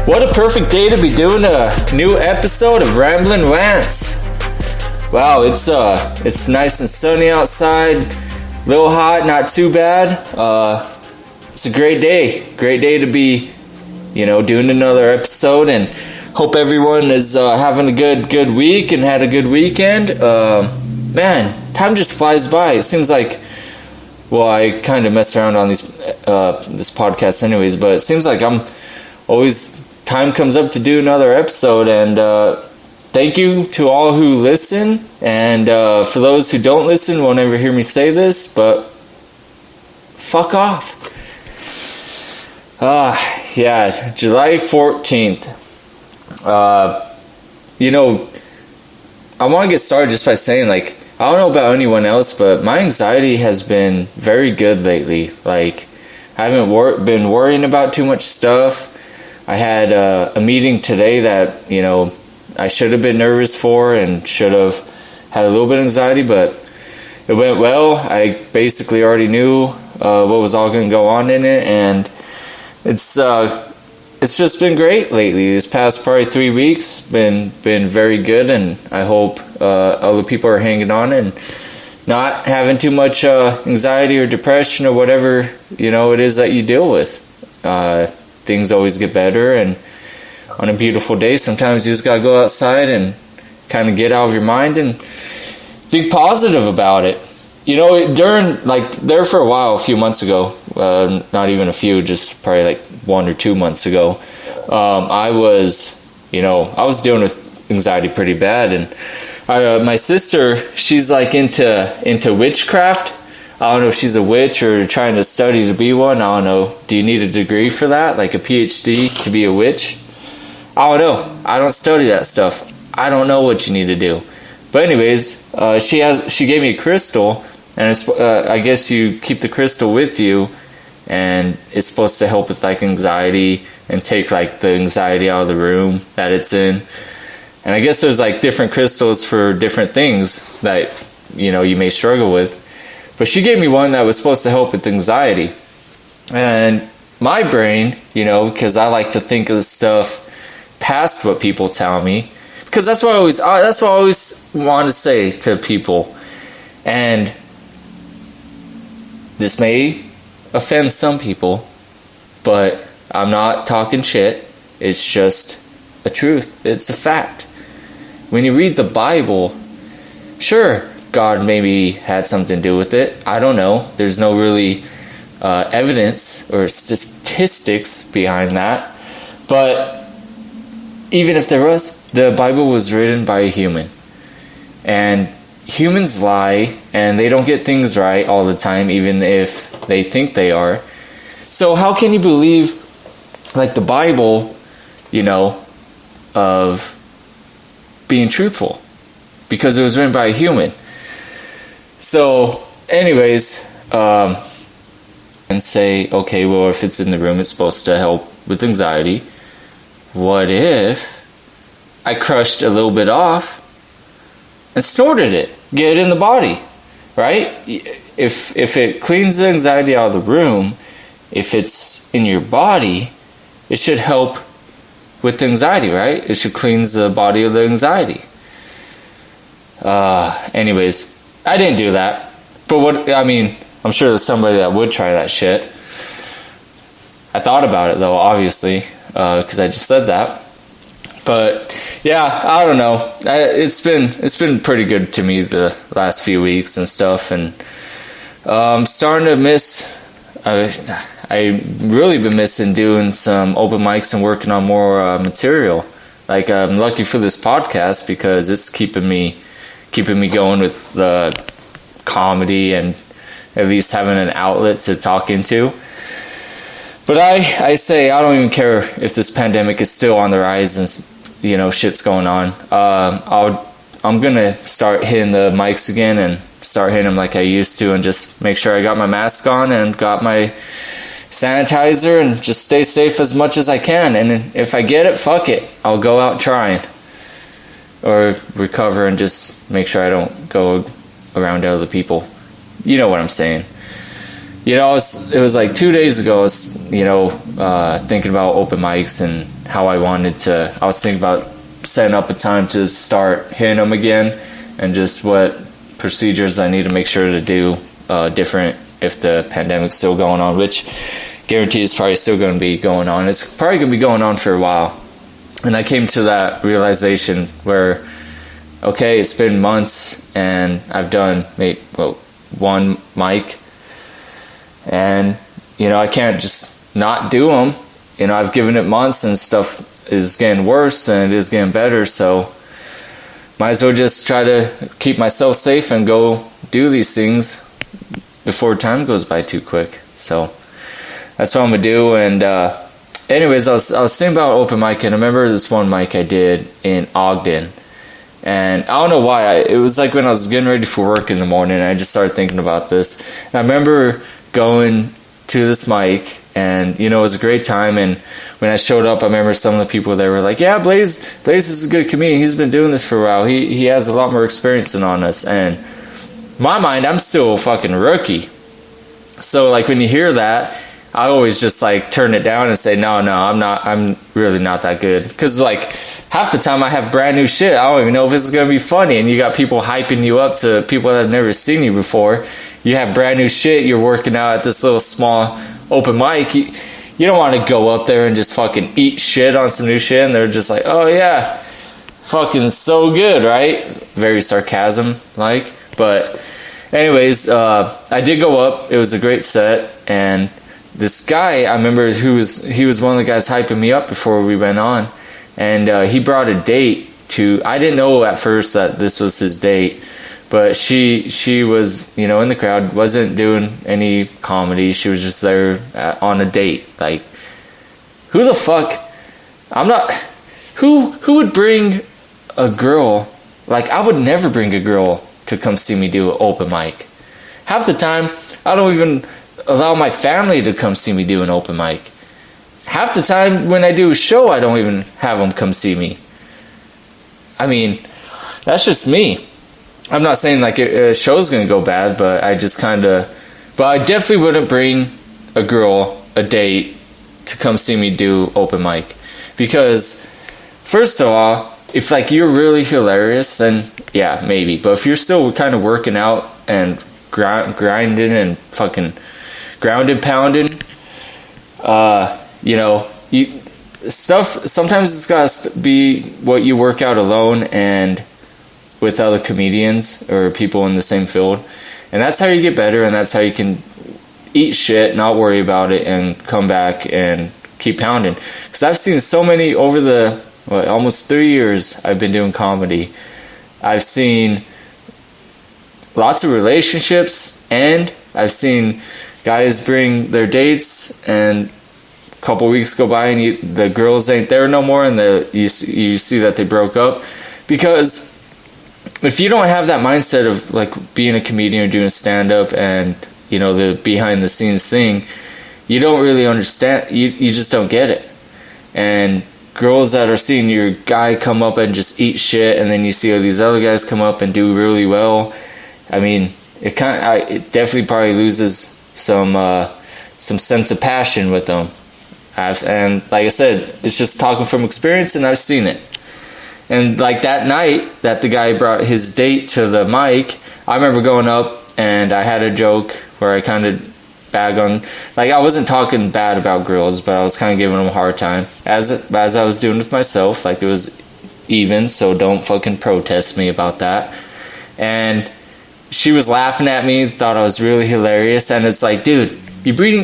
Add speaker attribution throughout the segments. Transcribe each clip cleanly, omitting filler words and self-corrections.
Speaker 1: What a perfect day to be doing a new episode of Ramblin' Rants. Wow, it's nice and sunny outside. A little hot, not too bad. It's a great day to be, doing another episode, and hope everyone is having a good week and had a good weekend. Man, time just flies by. It seems like, well, I kind of mess around on this podcast anyways, but it seems like time comes up to do another episode, and thank you to all who listen, and for those who don't listen, won't ever hear me say this, but fuck off. July 14th. I want to get started just by saying, I don't know about anyone else, but my anxiety has been very good lately. I haven't been worrying about too much stuff. I had a meeting today that, I should have been nervous for and should have had a little bit of anxiety, but it went well. I basically already knew what was all going to go on in it, and it's just been great lately. This past probably 3 weeks been very good, and I hope other people are hanging on and not having too much anxiety or depression or whatever it is that you deal with. Things always get better, and on a beautiful day, sometimes you just gotta go outside and kind of get out of your mind and think positive about it. During there for a while, a few months ago, not even a few, just probably 1 or 2 months ago, I was dealing with anxiety pretty bad, and my sister, she's into witchcraft. I don't know if she's a witch or trying to study to be one. I don't know. Do you need a degree for that? Like a PhD to be a witch? I don't know. I don't study that stuff. I don't know what you need to do. But anyways, she gave me a crystal, and I guess you keep the crystal with you, and it's supposed to help with anxiety and take the anxiety out of the room that it's in. And I guess there's different crystals for different things that you may struggle with. But she gave me one that was supposed to help with anxiety. And my brain, because I like to think of stuff past what people tell me, because that's what I always want to say to people. And this may offend some people, but I'm not talking shit. It's just a truth. It's a fact. When you read the Bible, sure, God maybe had something to do with it. I don't know. There's no really evidence or statistics behind that. But even if there was, the Bible was written by a human. And humans lie, and they don't get things right all the time, even if they think they are. So how can you believe, the Bible, of being truthful? Because it was written by a human. So, anyways, and say, okay, well, if it's in the room, it's supposed to help with anxiety. What if I crushed a little bit off and snorted it, get it in the body, right? If it cleans the anxiety out of the room, if it's in your body, it should help with the anxiety, right? It should cleanse the body of the anxiety. Anyways, I didn't do that. But I'm sure there's somebody that would try that shit. I thought about it though, obviously, because I just said that. But yeah, I don't know. It's been pretty good to me the last few weeks and stuff, and I'm starting to miss. I really been missing doing some open mics and working on more material. I'm lucky for this podcast because it's keeping me going with the comedy and at least having an outlet to talk into. But I say I don't even care if this pandemic is still on the rise and shit's going on. I'm gonna start hitting the mics again and start hitting them like I used to, and just make sure I got my mask on and got my sanitizer and just stay safe as much as I can. And if I get it, fuck it, I'll go out trying or recover and just make sure I don't go around to other people. You know what I'm saying. It was 2 days ago, I was, thinking about open mics and how I wanted to. I was thinking about setting up a time to start hitting them again, and just what procedures I need to make sure to do different if the pandemic's still going on, which guarantee is probably still going to be going on. It's probably going to be going on for a while. And I came to that realization where, okay, it's been months and I've done one mic, and I can't just not do them. I've given it months and stuff is getting worse than it is getting better, so might as well just try to keep myself safe and go do these things before time goes by too quick. So that's what I'm gonna do. And anyways, I was thinking about open mic, and I remember this one mic I did in Ogden, and I don't know why. It was like when I was getting ready for work in the morning, I just started thinking about this. And I remember going to this mic, and it was a great time. And when I showed up, I remember some of the people there were like, "Yeah, Blaize is a good comedian. He's been doing this for a while. He has a lot more experience than on us." And in my mind, I'm still a fucking rookie. So like when you hear that, I always just like turn it down and say, no, I'm really not that good. Because like half the time I have brand new shit. I don't even know if this is going to be funny. And you got people hyping you up to people that have never seen you before. You have brand new shit. You're working out at this little small open mic. You don't want to go up there and just fucking eat shit on some new shit. And they're just like, oh yeah, fucking so good, right? Very sarcasm like. But anyways, I did go up. It was a great set. And this guy, I remember he was one of the guys hyping me up before we went on. And he brought a date to, I didn't know at first that this was his date. But she was, in the crowd, wasn't doing any comedy. She was just there on a date. Like, who the fuck? Who would bring a girl? Like, I would never bring a girl to come see me do an open mic. Half the time, I don't even allow my family to come see me do an open mic. Half the time, when I do a show, I don't even have them come see me. I mean, that's just me. I'm not saying like a show's gonna go bad, but I definitely wouldn't bring a girl a date to come see me do open mic. Because first of all, if like you're really hilarious, then yeah, maybe. But if you're still kind of working out and grinding and fucking ground and pounding, sometimes it's gotta be what you work out alone and with other comedians or people in the same field. And that's how you get better, and that's how you can eat shit, not worry about it, and come back and keep pounding. Because I've seen so many over the almost 3 years I've been doing comedy. I've seen lots of relationships, and I've seen guys bring their dates, and a couple weeks go by and the girls ain't there no more, and you see that they broke up. Because if you don't have that mindset of like being a comedian or doing stand-up and the behind the scenes thing, you don't really understand. You just don't get it. And girls that are seeing your guy come up and just eat shit, and then you see all these other guys come up and do really well, I mean, it definitely probably loses some sense of passion with them. And like I said, it's just talking from experience, and I've seen it. And like that night that the guy brought his date to the mic, I remember going up and I had a joke where I kind of bag on, like I wasn't talking bad about girls, but I was kind of giving them a hard time as I was doing with myself. Like it was even, so don't fucking protest me about that. And she was laughing at me, thought I was really hilarious. And it's like, dude, you bring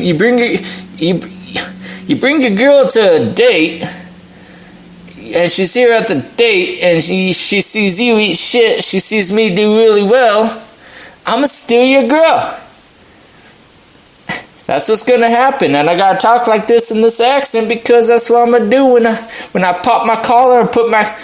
Speaker 1: a girl to a date, and she's here at the date, and she sees you eat shit, she sees me do really well, I'ma steal your girl. That's what's gonna happen, and I gotta talk like this in this accent because that's what I'm gonna do when I pop my collar and put my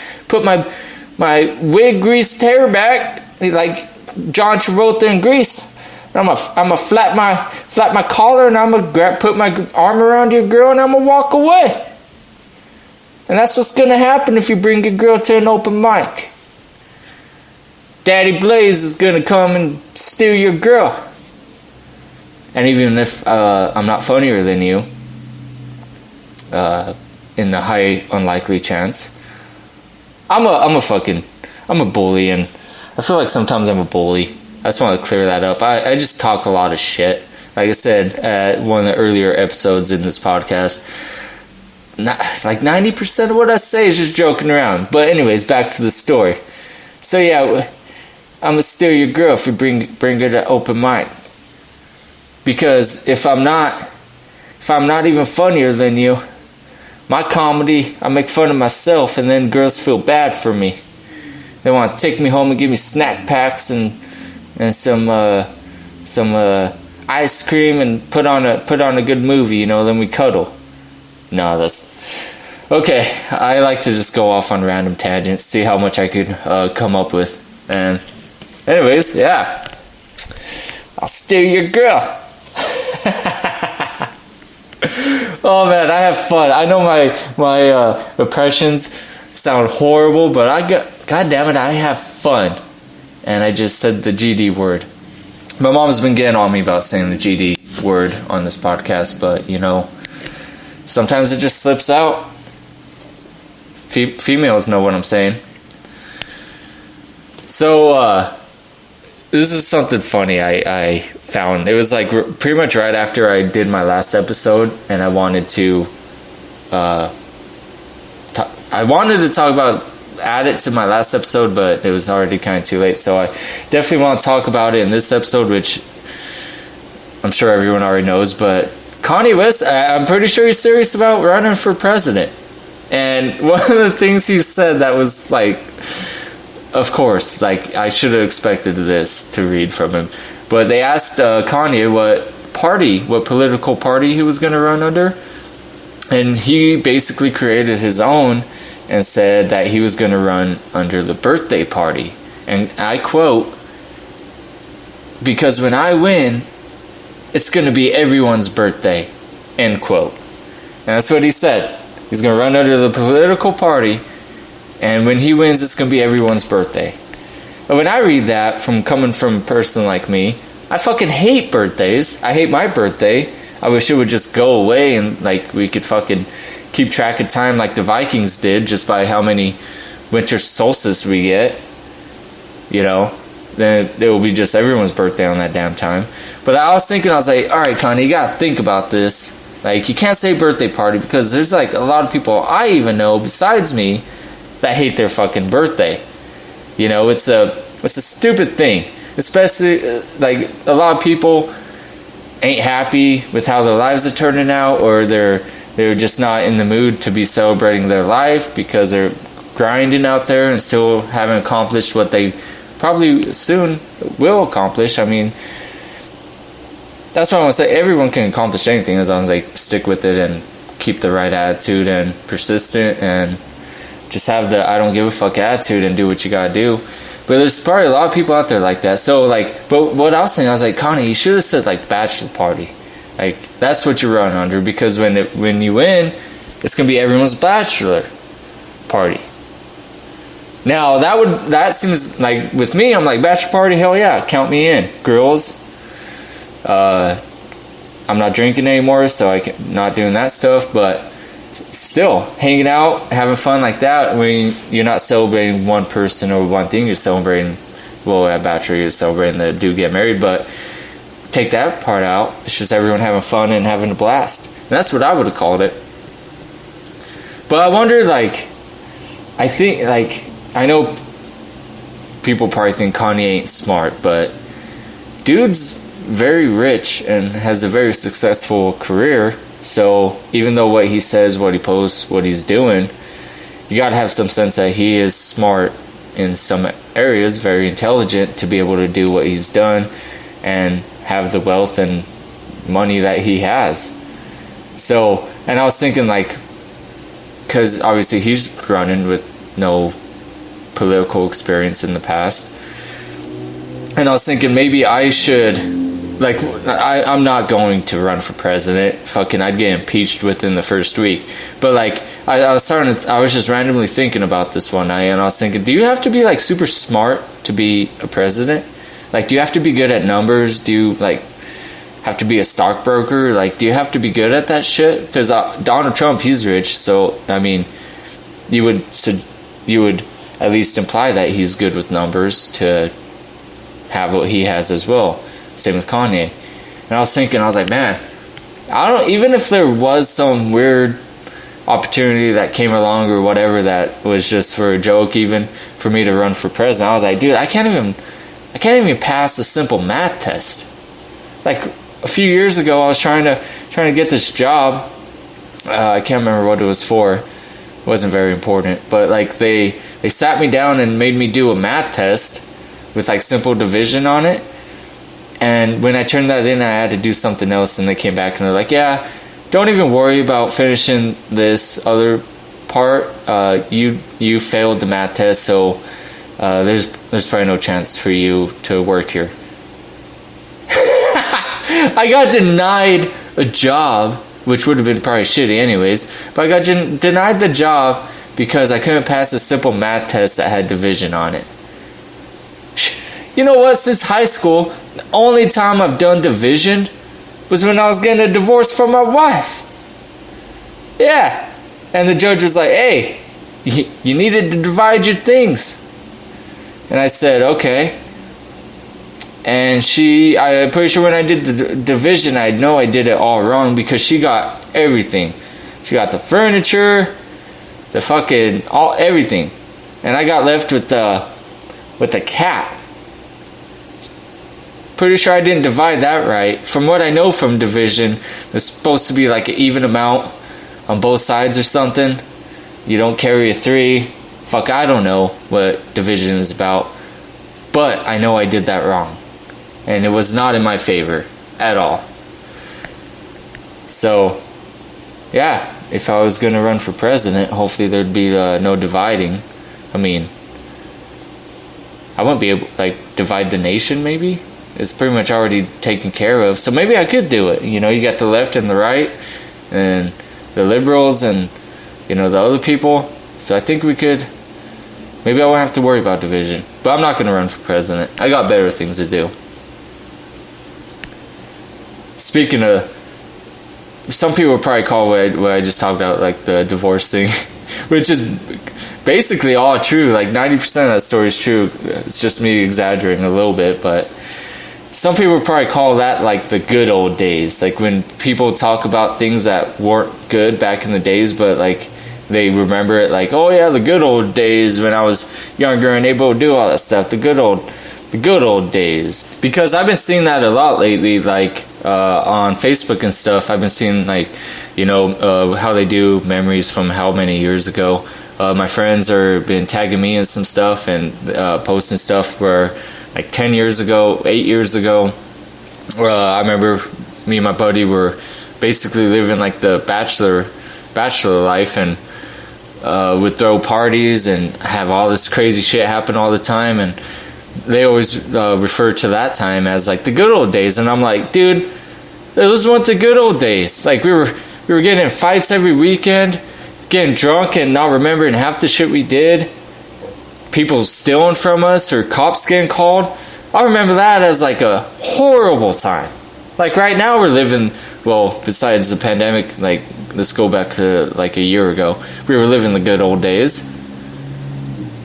Speaker 1: wig greased hair back like John Travolta in Grease. I'm gonna flap my collar, and I'm gonna put my arm around your girl, and I'm gonna walk away. And that's what's going to happen if you bring a girl to an open mic. Daddy Blaize is going to come and steal your girl. And even if I'm not funnier than you, in the high unlikely chance. I'm a bully, and I feel like sometimes I'm a bully. I just want to clear that up. I just talk a lot of shit. Like I said at one of the earlier episodes in this podcast, like 90% of what I say is just joking around. But anyways, back to the story. So yeah, I'm gonna steal your girl if you bring her to open mic. Because if I'm not even funnier than you, my comedy, I make fun of myself, and then girls feel bad for me. They want to take me home and give me snack packs and some ice cream and put on a good movie, then we cuddle. No, that's okay. I like to just go off on random tangents, see how much I could come up with. And anyways, yeah, I'll steal your girl. Oh man, I have fun. I know my impressions sound horrible, but God damn it, I have fun. And I just said the GD word. My mom's been getting on me about saying the GD word on this podcast, but sometimes it just slips out. Females know what I'm saying. So, this is something funny I found. It was like pretty much right after I did my last episode, and I wanted to talk about, add it to my last episode, but it was already kind of too late. So I definitely want to talk about it in this episode, which I'm sure everyone already knows. But Kanye West, I'm pretty sure he's serious about running for president. And one of the things he said that was like, of course, like I should have expected this to read from him. But they asked Kanye what political party he was going to run under. And he basically created his own and said that he was going to run under the birthday party. And I quote, "Because when I win, it's going to be everyone's birthday," end quote. And that's what he said. He's going to run under the political party, and when he wins, it's going to be everyone's birthday. And when I read that, coming from a person like me, I fucking hate birthdays. I hate my birthday. I wish it would just go away and like we could fucking keep track of time like the Vikings did just by how many winter solstice we get. Then it will be just everyone's birthday on that damn time. But I was like, alright, Kanye, you gotta think about this. Like, you can't say birthday party because there's like a lot of people I even know besides me that hate their fucking birthday. It's a stupid thing. Especially, like, a lot of people ain't happy with how their lives are turning out, or they're just not in the mood to be celebrating their life because they're grinding out there and still haven't accomplished what they probably soon will accomplish. I mean, that's what I want to say. Everyone can accomplish anything as long as they stick with it and keep the right attitude and persistent and just have the I don't give a fuck attitude and do what you gotta do. But there's probably a lot of people out there like that. So, like, but what I was saying, I was like, Kanye, you should have said, like, bachelor party. Like, that's what you run under, because when you win, it's going to be everyone's bachelor party. Now, that seems like, with me, I'm like, bachelor party, hell yeah, count me in. Girls, I'm not drinking anymore, so I'm not doing that stuff, but still, hanging out, having fun like that, when you're not celebrating one person or one thing, you're celebrating, well, at bachelor, you're celebrating the dude get married, but take that part out, it's just everyone having fun and having a blast. And that's what I would have called it. But I wonder, like, I know people probably think Kanye ain't smart, but dude's very rich and has a very successful career. So even though what he says, what he posts, what he's doing, you gotta have some sense that he is smart in some areas, very intelligent to be able to do what he's done and have the wealth and money that he has. So, and I was thinking, like, because obviously he's running with no political experience in the past, and I was thinking maybe I should, like, I'm not going to run for president. Fucking, I'd get impeached within the first week. But, like, I was just randomly thinking about this one night, and I was thinking, do you have to be, like, super smart to be a president? Like, do you have to be good at numbers? Do you, like, have to be a stockbroker? Like, do you have to be good at that shit? Because Donald Trump, he's rich, so I mean, you would at least imply that he's good with numbers to have what he has as well. Same with Kanye. And I was thinking, I was like, man, I don't, even if there was some weird opportunity that came along or whatever that was just for a joke, even for me to run for president, I was like, dude, I can't even pass a simple math test. Like a few years ago, I was trying to get this job. I can't remember what it was for. It wasn't very important, but like they sat me down and made me do a math test with like simple division on it. And when I turned that in, I had to do something else, and they came back and they're like, yeah, don't even worry about finishing this other part. You failed the math test, so there's probably no chance for you to work here. I got denied a job, which would have been probably shitty anyways, but I got denied the job because I couldn't pass a simple math test that had division on it. You know what? Since high school, the only time I've done division was when I was getting a divorce from my wife. Yeah. And the judge was like, hey, you needed to divide your things. And I said, okay. And I'm pretty sure when I did the division, I know I did it all wrong because she got everything. She got the furniture, the fucking, everything. And I got left with the cat. Pretty sure I didn't divide that right. From what I know from division, it's supposed to be like an even amount on both sides or something. You don't carry a 3. Fuck, I don't know what division is about. But I know I did that wrong. And it was not in my favor at all. So, yeah, if I was going to run for president, hopefully there'd be no dividing. I mean, I wouldn't be able to, like, divide the nation, maybe? It's pretty much already taken care of. So maybe I could do it. You know, you got the left and the right, and the liberals, and, you know, the other people. So I think we could, maybe I won't have to worry about division. But I'm not going to run for president. I got better things to do. Speaking of, some people would probably call what I just talked about, like, the divorce thing, which is basically all true. Like, 90% of that story is true. It's just me exaggerating a little bit, but some people would probably call that, like, the good old days. Like, when people talk about things that weren't good back in the days, but, like, they remember it like, oh, yeah, the good old days when I was younger and able to do all that stuff. The good old days. Because I've been seeing that a lot lately, like, on Facebook and stuff. I've been seeing, like, you know, how they do memories from how many years ago. My friends are been tagging me in some stuff and posting stuff where, like, 10 years ago, 8 years ago, I remember me and my buddy were basically living, like, the bachelor life, and would throw parties and have all this crazy shit happen all the time, and they always refer to that time as, like, the good old days. And I'm like, dude, those weren't the good old days. Like, we were getting in fights every weekend, getting drunk and not remembering half the shit we did, people stealing from us, or cops getting called. I remember that as, like, a horrible time. Like, right now we're living, well, besides the pandemic, like, let's go back to, like, a year ago, we were living the good old days,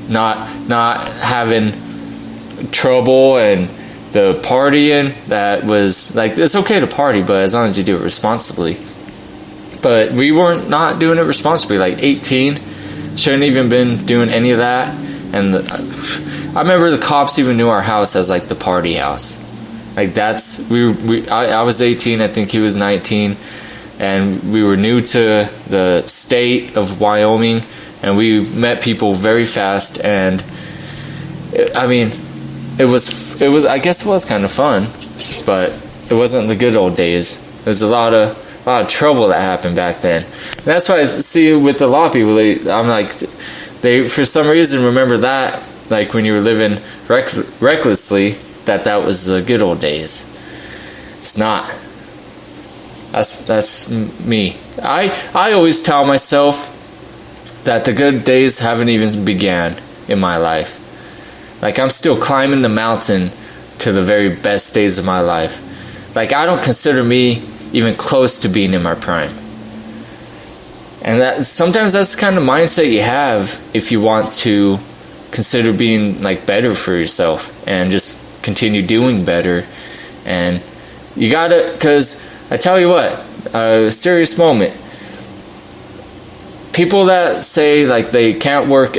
Speaker 1: not having trouble and the partying. That was, like, it's okay to party, but as long as you do it responsibly. But we weren't not doing it responsibly. Like, 18, shouldn't even been doing any of that. And I remember the cops even knew our house as, like, the party house. Like, that's, I was 18, I think he was 19, and we were new to the state of Wyoming, and we met people very fast, and I mean, it was I guess it was kind of fun, but it wasn't the good old days. There's a lot of trouble that happened back then. And that's why I see with a lot of people, I'm like, they for some reason remember that, like, when you were living recklessly, that was the good old days. It's not. That's me. I always tell myself that the good days haven't even began in my life. Like, I'm still climbing the mountain to the very best days of my life. Like, I don't consider me even close to being in my prime. And that sometimes that's the kind of mindset you have if you want to consider being like better for yourself and just continue doing better. And you gotta, because I tell you what, a serious moment. People that say like they can't work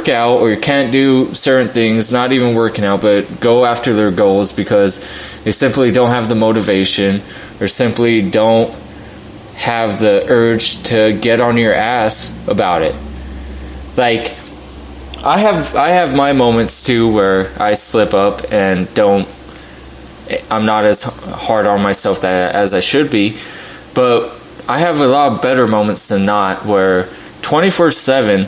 Speaker 1: out or can't do certain things, not even working out, but go after their goals because they simply don't have the motivation or simply don't have the urge to get on your ass about it. Like, I have my moments too where I slip up and I'm not as hard on myself as I should be, but I have a lot better moments than not where 24/7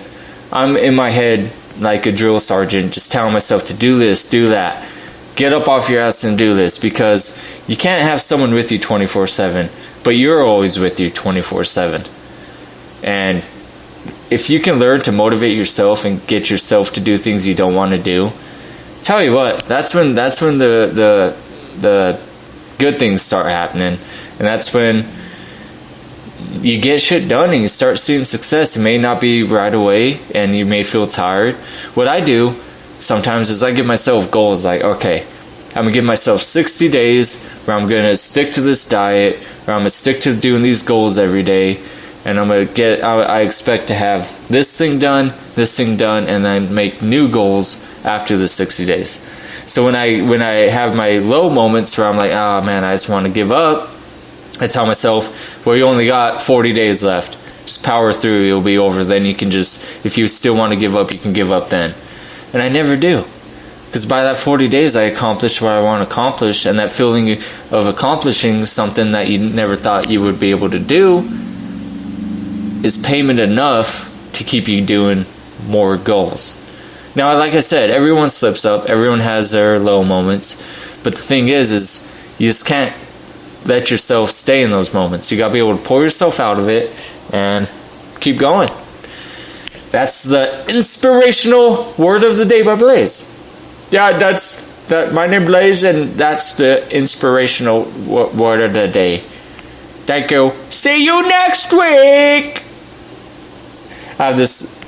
Speaker 1: I'm in my head like a drill sergeant, just telling myself to do this, do that, get up off your ass and do this, because you can't have someone with you 24/7, but you're always with you 24/7. And if you can learn to motivate yourself and get yourself to do things you don't want to do, tell you what, that's when the good things start happening, and that's when you get shit done and you start seeing success. It may not be right away and you may feel tired. What I do sometimes is I give myself goals like, okay, I'm gonna give myself 60 days where I'm gonna stick to this diet, or I'm gonna stick to doing these goals every day, and I expect to have this thing done, and then make new goals after the 60 days. So when I have my low moments where I'm like, oh man, I just want to give up, I tell myself, well, you only got 40 days left. Just power through, it'll be over. Then you can just, if you still want to give up, you can give up then. And I never do. Because by that 40 days, I accomplished what I want to accomplish, and that feeling of accomplishing something that you never thought you would be able to do is payment enough to keep you doing more goals. Now, like I said, everyone slips up. Everyone has their low moments. But the thing is you just can't let yourself stay in those moments. You got to be able to pull yourself out of it and keep going. That's the inspirational word of the day by Blaize. Yeah, that's my name Blaize, and that's the inspirational word of the day. Thank you. See you next week. I have this.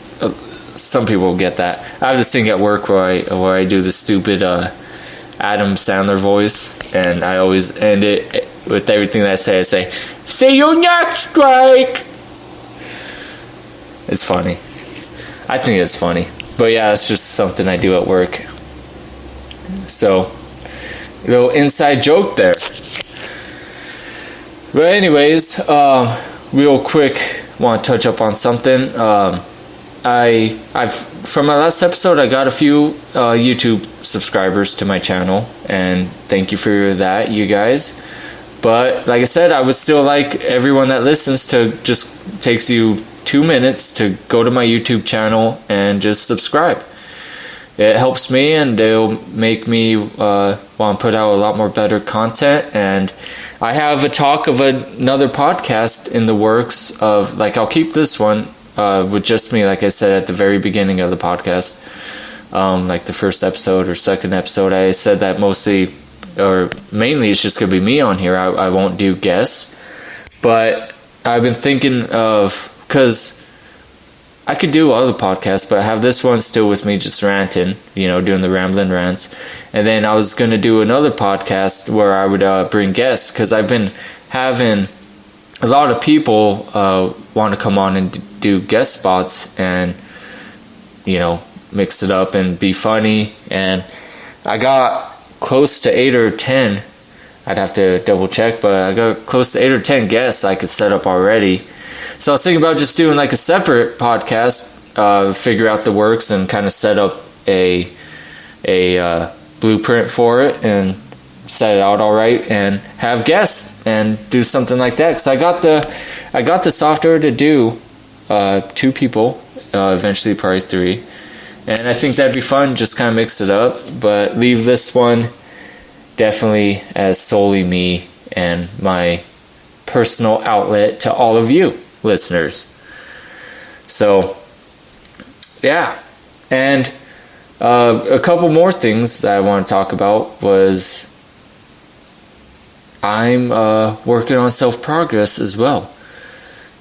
Speaker 1: Some people get that. I have this thing at work where I do the stupid Adam Sandler voice, and I always end it with everything that I say. I say, "See you next week." It's funny. I think it's funny, but yeah, it's just something I do at work. So, little inside joke there. But anyways, real quick, want to touch up on something. I've from my last episode, I got a few YouTube subscribers to my channel, and thank you for that, you guys. But like I said, I would still like everyone that listens to just takes you 2 minutes to go to my YouTube channel and just subscribe. It helps me, and it'll make me want to put out a lot more better content. And I have a talk of another podcast in the works of, like, I'll keep this one with just me, like I said at the very beginning of the podcast, like the first episode or second episode. I said that mainly it's just going to be me on here. I won't do guests. But I've been thinking of, because I could do other podcasts, but I have this one still with me just ranting, doing the rambling rants. And then I was going to do another podcast where I would bring guests, because I've been having a lot of people want to come on and do guest spots and, mix it up and be funny. And I got close to 8 or 10. I'd have to double check, but I got close to 8 or 10 guests I could set up already. So I was thinking about just doing like a separate podcast, figure out the works and kind of set up a blueprint for it and set it out all right and have guests and do something like that. Because I got the software to do 2 people, eventually probably 3. And I think that'd be fun, just kind of mix it up, but leave this one definitely as solely me and my personal outlet to all of you listeners. So, yeah. And a couple more things that I want to talk about was I'm working on self-progress as well.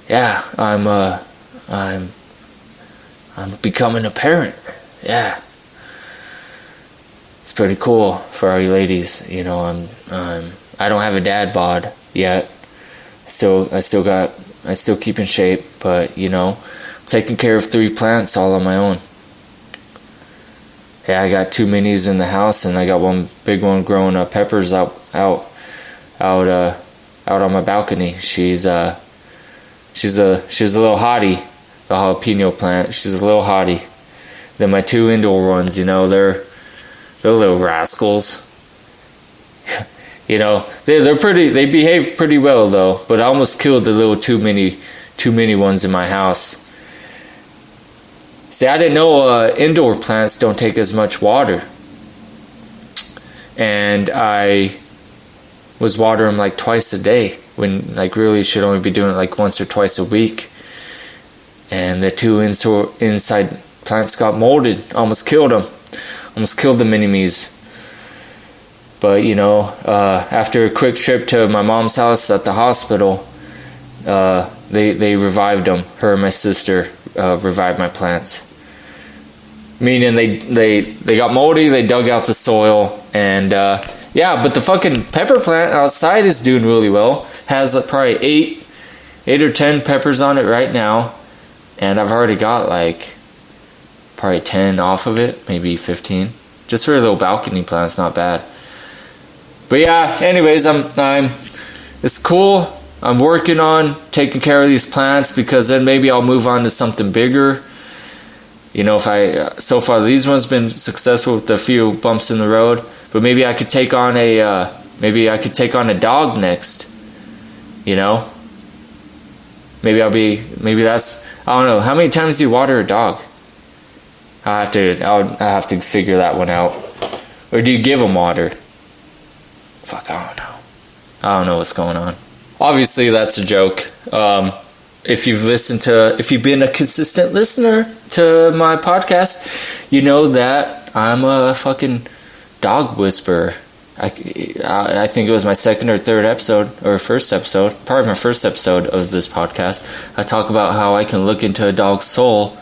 Speaker 1: Yeah, I'm becoming a parent. Yeah. It's pretty cool for all you ladies. You know, I don't have a dad bod yet. I still keep in shape, but you know, I'm taking care of 3 plants all on my own. Yeah, I got 2 minis in the house, and I got one big one growing peppers out on my balcony. She's a little hottie, the jalapeno plant. She's a little hottie. Then my 2 indoor ones, you know, they're little rascals. You know, they're pretty. They behave pretty well though. But I almost killed the little too many ones in my house. See, I didn't know indoor plants don't take as much water, and I was watering them like twice a day when like really should only be doing it like once or twice a week. And the 2 inside plants got molded. Almost killed them. Almost killed the mini-me's. But, you know, after a quick trip to my mom's house at the hospital, they revived them. Her and my sister revived my plants. Meaning they got moldy, they dug out the soil, and yeah, but the fucking pepper plant outside is doing really well. Has probably 8 or 10 peppers on it right now, and I've already got like probably 10 off of it, maybe 15. Just for a little balcony plant, it's not bad. But yeah, anyways, it's cool. I'm working on taking care of these plants because then maybe I'll move on to something bigger. You know, so far these ones been successful with a few bumps in the road, but maybe I could take on a dog next. You know, maybe that's, I don't know. How many times do you water a dog? I have to figure that one out. Or do you give them water? Fuck, I don't know. I don't know what's going on. Obviously, that's a joke. If you've been a consistent listener to my podcast, you know that I'm a fucking dog whisperer. I think it was my second or third episode, or first episode, probably my first episode of this podcast. I talk about how I can look into a dog's soul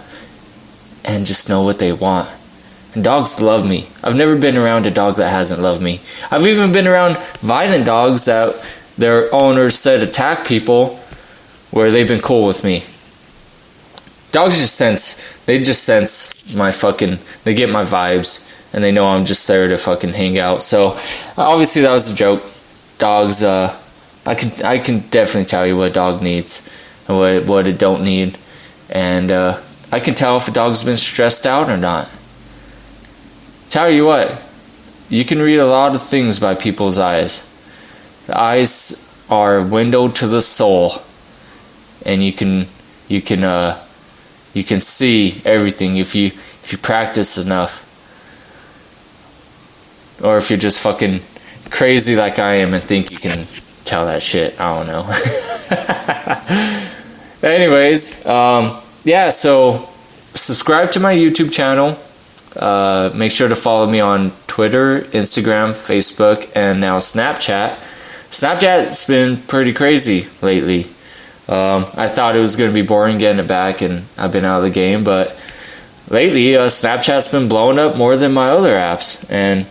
Speaker 1: and just know what they want. And dogs love me. I've never been around a dog that hasn't loved me. I've even been around violent dogs that their owners said attack people where they've been cool with me. Dogs just sense my fucking, they get my vibes, and they know I'm just there to fucking hang out. So obviously that was a joke. Dogs, I can definitely tell you what a dog needs and what it don't need. And I can tell if a dog's been stressed out or not. Tell you what, you can read a lot of things by people's eyes. The eyes are a window to the soul, and you can see everything if you practice enough, or if you're just fucking crazy like I am and think you can tell that shit. I don't know. Anyways, yeah. So subscribe to my YouTube channel. Make sure to follow me on Twitter, Instagram, Facebook, and now Snapchat. Snapchat's been pretty crazy lately. I thought it was going to be boring getting it back, and I've been out of the game, but lately Snapchat's been blowing up more than my other apps, and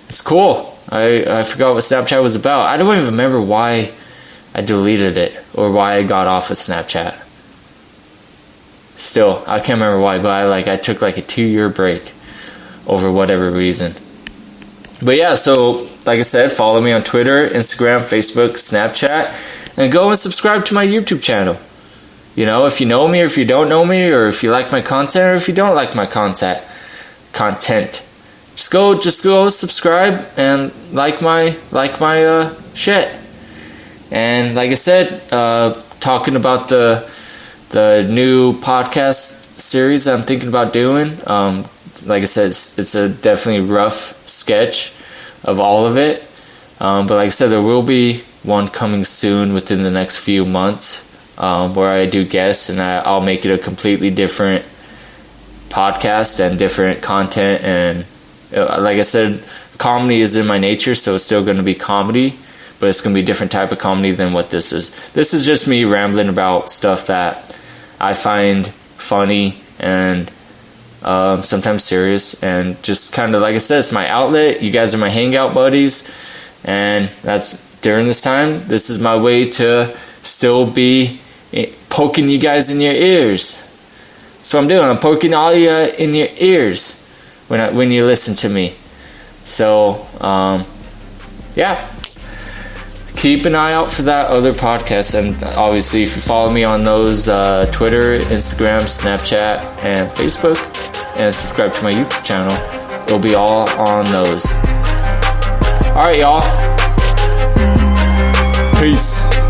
Speaker 1: it's cool. I forgot what Snapchat was about. I don't even remember why I deleted it or why I got off of Snapchat. Still, I can't remember why, but I took like a 2-year break over whatever reason. But yeah, so like I said, follow me on Twitter, Instagram, Facebook, Snapchat, and go and subscribe to my YouTube channel. You know, if you know me or if you don't know me, or if you like my content or if you don't like my content, just go subscribe and like my shit. And like I said, talking about the new podcast series I'm thinking about doing. Like I said, it's a definitely rough sketch of all of it. But like I said, there will be one coming soon within the next few months, where I do guests, and I'll make it a completely different podcast and different content. And like I said, comedy is in my nature, so it's still going to be comedy. but it's going to be a different type of comedy than what this is. This is just me rambling about stuff that I find funny and sometimes serious, and just kind of, like I said, it's my outlet. You guys are my hangout buddies, and that's during this time. This is my way to still be poking you guys in your ears. That's what I'm doing. I'm poking all you in your ears when you listen to me. So, yeah. Keep an eye out for that other podcast. And obviously, if you follow me on those Twitter, Instagram, Snapchat, and Facebook, and subscribe to my YouTube channel, it'll be all on those. Alright, y'all. Peace.